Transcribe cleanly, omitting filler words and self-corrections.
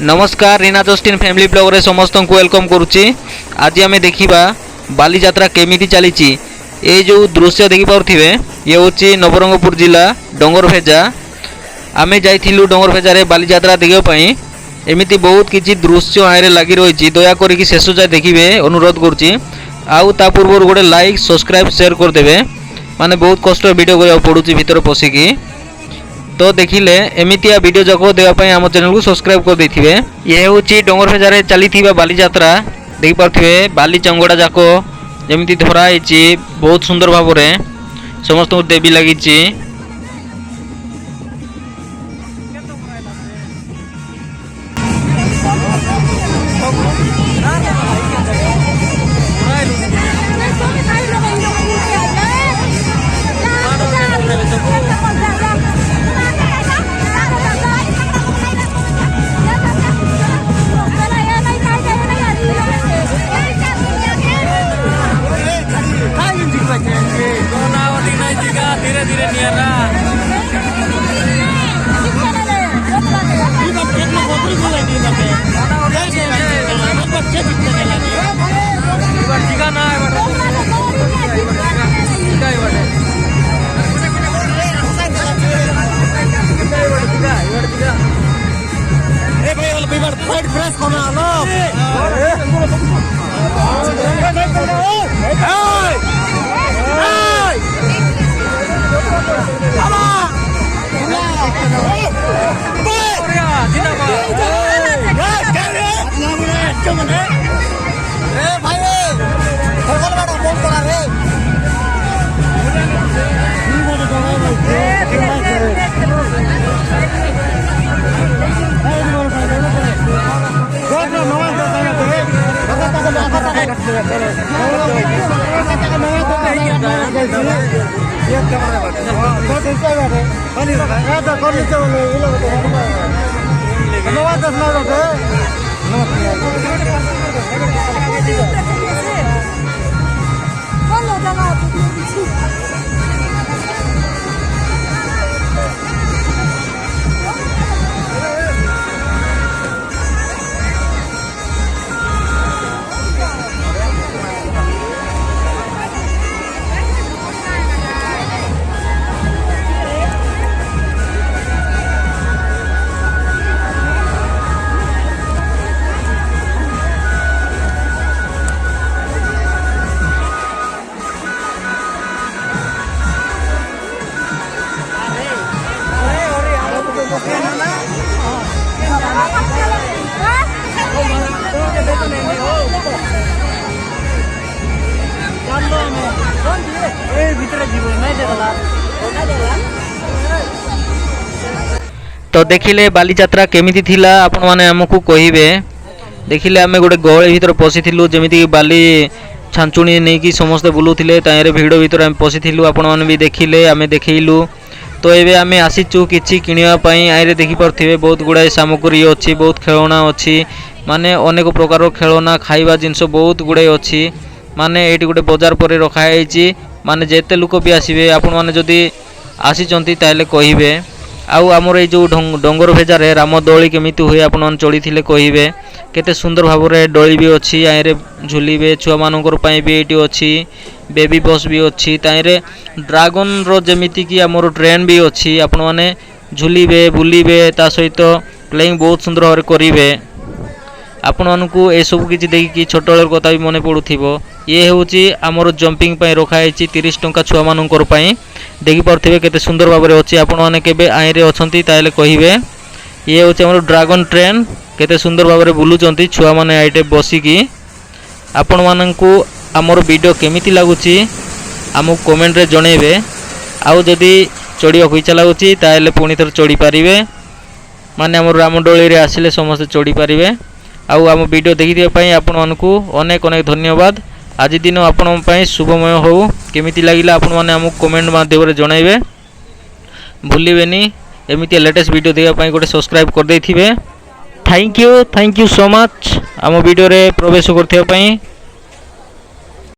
नमस्कार Reena Justin family blog रे समस्त को वेलकम करुच्ची। आज आम देखा बाली यात्रा केमिति चली। ये जो दृश्य देखी पारे ये हूँ नवरंगपुर जिला डंगरभेजा। आम जाइलु डंगरभेजा रे बाली यात्रा देखापी। एमती बहुत किसी दृश्य आए लगी रही। दयाकोरी शेष जाए देखिए अनुरोध करुच्ची। आउ ता पूर्व गोटे लाइक सब्सक्राइब शेयर करदे। माने बहुत कष्ट वीडियो करा पड़ू भीतर पशिकी। तो देखिले एमितिया वीडियो जाक देवाई आम चैनल को सब्सक्राइब कर देथिबे। ये हूँ डंगरभेजा चली बाली यात्रा देखी पारे। बाली चंगड़ा जाक जमी धराई बहुत सुंदर भाव में समस्त देवी लगी। तो देखिले बाली यात्रा केमिति थिला आपण माने हमकु कहिबे। देखिले आमे गोटे गहळी भीतर पसिथिलु जेमिति बाली छांचुणी नै कि समस्त बुलुथिले तायरे भिड़ भीतर आमे पसिथिलु। आपण माने भी देखिले आमे देखैलु। तो एबे आमे आसीचु किछि किनिया पई। आइरे देखि परथिबे बहुत गुडा सामग्री अछि, बहुत खेळना अछि, माने अनेक प्रकार खेळना खाइबा जिंस बहुत गुडे अछि। माने एटी गोटे बाजार पर रखा हैछि। माने जेते लोक भी आसीबे आपण माने जदी आसीचंती ताले कहिबे। आउ आमर ये जो डंगरभेजा रे रामदोली केमिति हुए आपण मन चढ़ी कहिबे। केते सुंदर भाव में डोली भी अच्छी। आइरे झुलिबे छुआ मानकर पई भी एटी अच्छी। बेबी बस भी अच्छी। ताइरे ड्रैगन रो जेमिति कि आमर ट्रेन भी अच्छी। आपण माने झुलिबे बुलिबे ता सहित प्लेइंग बहुत सुंदर भाव करिवे। आपण मानकु ए सब किछि देखि छोट बेलर कथा भी मने पडुथिबो। ये होची आमर जंपिंग पई रखा हैछि 30 टंका छुआ मानकर पई। देखि पारथिबे केते सुंदर भाव में अछि। आपण माने केबे आइरे अछंती ताले कहिबे। ये होची आमर ड्रैगन ट्रेन केते सुंदर भाव में बुलुचंती छुआ माने आइटे बसिकी। आपण मानकु आमर वीडियो केमिति लागुची हमकु कमेंट रे जणेबे। आउ जदी चढ़िया इच्छा लागुची ताले पुणी थर चढ़ी पारिबे। माने आमर रामदोली रे आसिले समस्त चढ़ी पारिबे। आउ आम वीडियो देखि आपण मानकु अनेक अनेक धन्यवाद। आज दिन आपण शुभमय हो। केमिति लागिला आपण माने हमकु कमेंट माध्यम रे जणाइबे। भूलिबेनी एमिति लेटेस्ट वीडियो देखा पई गोटे सब्सक्राइब कर देथिबे। थैंक यू सो मच आम वीडियो रे प्रवेश करथिबा पई।